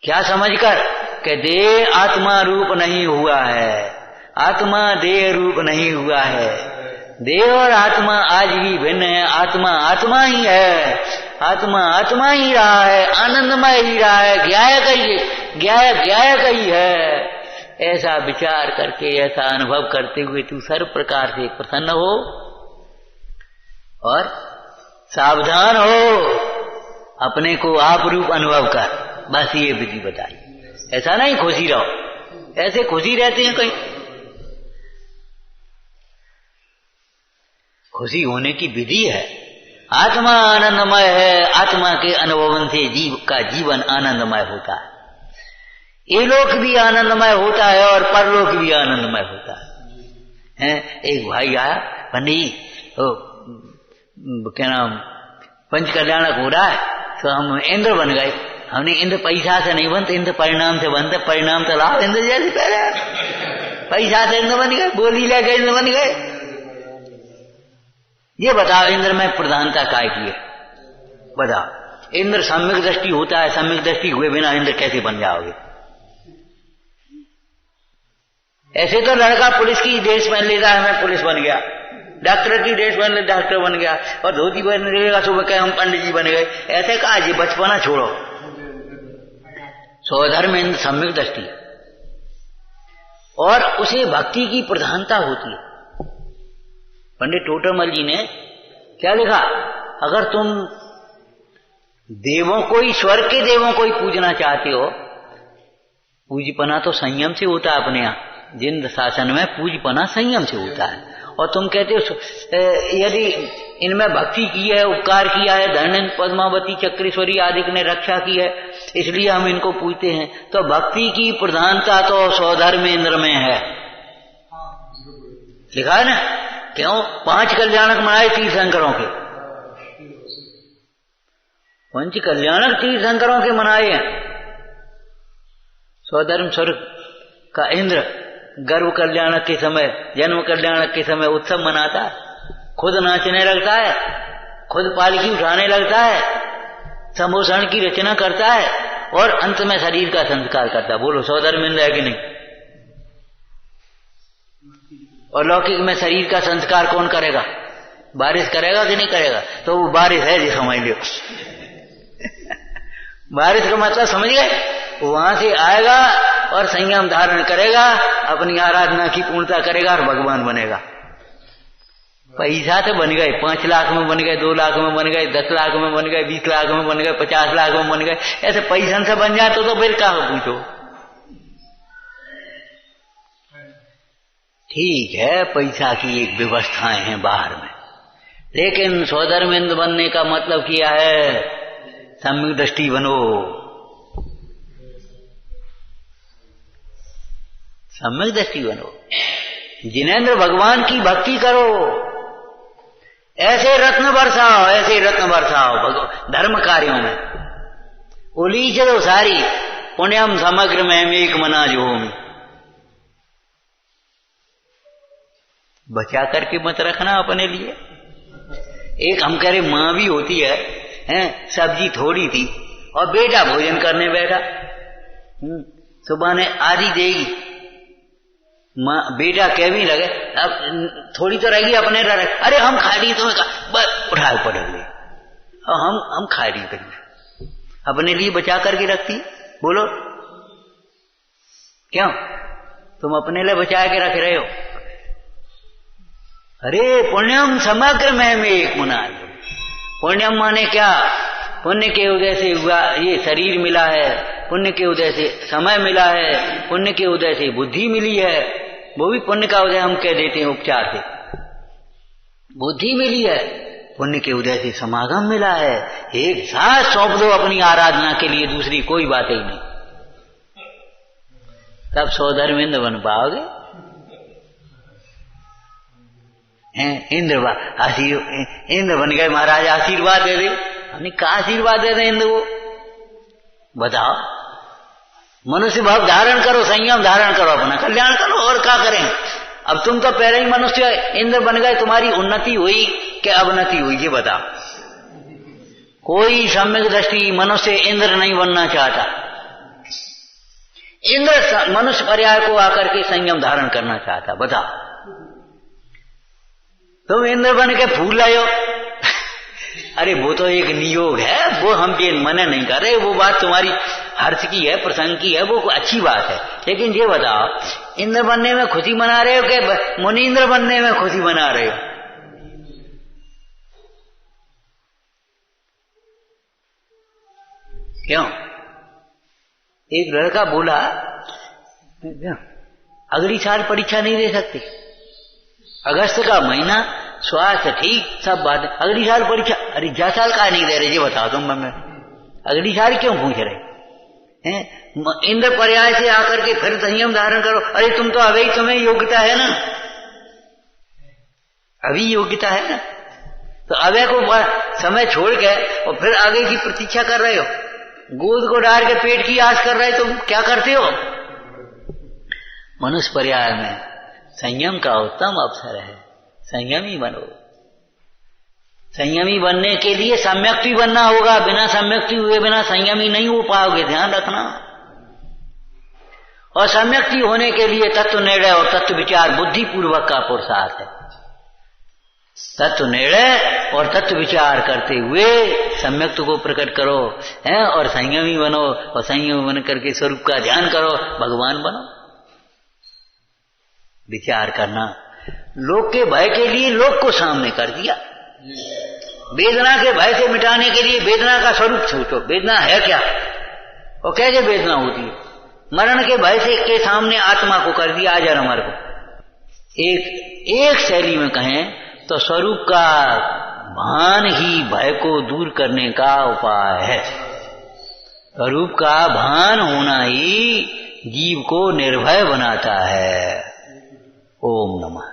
क्या समझकर कि देह आत्मा रूप नहीं हुआ है, आत्मा देह रूप नहीं हुआ है। देह और आत्मा आज भी भिन्न है। आत्मा आत्मा ही है, आत्मा आत्मा ही रहा है, आनंदमय ही रहा है, ज्ञायक ही है। ऐसा विचार करके, ऐसा अनुभव करते हुए तू सर्व प्रकार से प्रसन्न हो और सावधान हो, अपने को आप रूप अनुभव कर। बस ये विधि बताई। ऐसा नहीं खुशी रहो, ऐसे खुशी रहते हैं कहीं। खुशी होने की विधि है। आत्मा आनंदमय है, आत्मा के अनुभवन से जीव का जीवन आनंदमय होता है। ये लोक भी आनंदमय होता है और परलोक भी आनंदमय होता है। एक भाई आया, पंडित क्या नाम पंच कल्याणक हो रहा है, तो हम इंद्र बन गए। हमने इंद्र पैसा से नहीं बनते, इंद्र परिणाम से बनते। परिणाम तो लाभ इंद्र जैसे पहले, पैसा से इंद्र बन गए, बोली लेके इंद्र बन गए। ये बताओ इंद्र में प्रधानता काय की है? बताओ। इंद्र सम्यक दृष्टि होता है, सम्यक दृष्टि हुए बिना इंद्र कैसे बन जाओगे? ऐसे तो लड़का पुलिस की ड्रेस पहन लेता है, मैं पुलिस बन गया। डॉक्टर की ड्रेस पहन ले, डॉक्टर बन गया। और धोती पहन लेगा, सुबह कहे हम पंडित जी बन गए। ऐसे कहा जी, बचपना छोड़ो। स्वधर्म इंद्र सम्यक दृष्टि, और उसे भक्ति की प्रधानता होती है। पंडित टोटरमल जी ने क्या लिखा? अगर तुम देवों को ही, स्वर्ग के देवों को ही पूजना चाहते हो, पूजपना तो संयम से होता है अपने यहाँ। जिन शासन में पूजपना संयम से होता है। और तुम कहते हो यदि इनमें भक्ति की है, उपकार किया है, धर्मेंद्र पद्मावती चक्रेश्वरी आदि ने रक्षा की है, इसलिए हम इनको पूजते हैं, तो भक्ति की प्रधानता तो स्वधर्मेंद्र में है। लिखा है ना? क्यों? 5 कल्याणक मनाए तीर्थंकरों के, 5 कल्याणक तीर्थंकरों के मनाए हैं। स्वधर्म स्वर्ग का इंद्र गर्भ कल्याणक के समय, जन्म कल्याणक के समय उत्सव मनाता है, खुद नाचने लगता है, खुद पालकी उठाने लगता है, संभूषण की रचना करता है और अंत में शरीर का संस्कार करता है। बोलो स्वधर्मेंद्र है कि नहीं? और लौकिक में शरीर का संस्कार कौन करेगा? बारिश करेगा कि नहीं करेगा? तो वो बारिश है जी, समझ लो। बारिश का मतलब समझ गए? वहां से आएगा और संयम धारण करेगा, अपनी आराधना की पूर्णता करेगा और भगवान बनेगा। पैसा तो बन गए, 5 लाख में बन गए, 2 लाख में बन गए, 10 लाख में बन गए, 20 लाख में बन गए, 50 लाख में बन गए। ऐसे पैसा से बन जाए तो फिर क्या पूछो? ठीक है, पैसा की एक व्यवस्थाएं हैं बाहर में, लेकिन स्वधर्मेंद्र बनने का मतलब क्या है? सम्यक दृष्टि बनो, सम्यक दृष्टि बनो, जिनेंद्र भगवान की भक्ति करो। ऐसे रत्न बरसाओ, ऐसे रत्न बरसाओ धर्म कार्यों में। उलीच दो सारी पुण्यम समग्र में एक मना जो होमी। बचा करके मत रखना अपने लिए। एक हम कह रहे माँ भी होती है, सब्जी थोड़ी थी और बेटा भोजन करने बैठा, सुबह ने आधी देगी, माँ बेटा कह भी लगे अब थोड़ी तो रहेगी, अपने रह, अरे हम खा रही, तुम्हें बस उठा पड़ गई, हम खा रही करिए, अपने लिए बचा करके रखती। बोलो क्यों? तुम अपने लिए बचा के रख रहे हो। अरे पुण्यम समग्र में एक मुना। पुण्यम माने क्या? पुण्य के उदय से हुआ ये शरीर मिला है, पुण्य के उदय से समय मिला है, पुण्य के उदय से बुद्धि मिली है, वो भी पुण्य का उदय हम कह देते हैं उपचार से। बुद्धि मिली है, पुण्य के उदय से समागम मिला है। एक साथ सौंप दो अपनी आराधना के लिए, दूसरी कोई बात ही नहीं। तब 100 धर्मेंद्र बन पाओगे। इंद्र बन गए, महाराज आशीर्वाद दे दे। हमने क्या आशीर्वाद दे दे इंद्र को? बताओ। मनुष्य भाव धारण करो, संयम धारण करो, अपना कल्याण करो, और क्या करें? अब तुम तो पहले ही मनुष्य इंद्र बन गए, तुम्हारी उन्नति हुई कि अवनति हुई, ये बताओ। कोई सम्यक दृष्टि मनुष्य इंद्र नहीं बनना चाहता। इंद्र मनुष्य पर्याय को आकर के संयम धारण करना चाहता। बताओ, तुम इंद्र बन के फूल लाए हो। अरे वो तो एक नियोग है, वो हम ये मना नहीं कर रहे, वो बात तुम्हारी हर्ष की है, प्रसंग की है, वो अच्छी बात है। लेकिन ये बताओ, इंद्र बनने में खुशी मना रहे हो कि मुनीन्द्र बनने में खुशी मना रहे हो? क्यों? एक लड़का बोला, अगली साल परीक्षा नहीं दे सकते, अगस्त का महीना, स्वास्थ्य ठीक, सब बात, अगली साल परीक्षा। अरे जा साल का नहीं दे रहे, ये बताओ तुम मैं अगली साल क्यों पूछ रहे हैं? इंद्र पर्याय से आकर के फिर संयम धारण करो। अरे तुम तो अभी, तुम्हें योग्यता है ना, अभी योग्यता है ना, तो अभी को समय छोड़ के और फिर आगे की प्रतीक्षा कर रहे हो, गोद को डाल के पेट की आस कर रहे, तुम क्या करते हो? मनुष्य पर्याय में संयम का उत्तम अवसर है, संयमी बनो। संयमी बनने के लिए सम्यक्ति बनना होगा, बिना सम्यक्ति हुए बिना संयमी नहीं हो पाओगे, ध्यान रखना। और सम्यक्ति होने के लिए तत्व निर्णय और तत्व विचार बुद्धिपूर्वक का पुरुषार्थ है। तत्व निर्णय और तत्व विचार करते हुए सम्यक्ति को प्रकट करो, है, और संयमी बनो, और संयमी बन करके स्वरूप का ध्यान करो, भगवान बनो। विचार करना, लोक के भय के लिए लोक को सामने कर दिया, वेदना के भय से मिटाने के लिए वेदना का स्वरूप सोचो, वेदना है क्या और कैसे वेदना होती है। मरण के भय से के सामने आत्मा को कर दिया, अजर अमर को। एक शैली में कहें तो स्वरूप का भान ही भय को दूर करने का उपाय है। स्वरूप का भान होना ही जीव को निर्भय बनाता है। ओम नमः।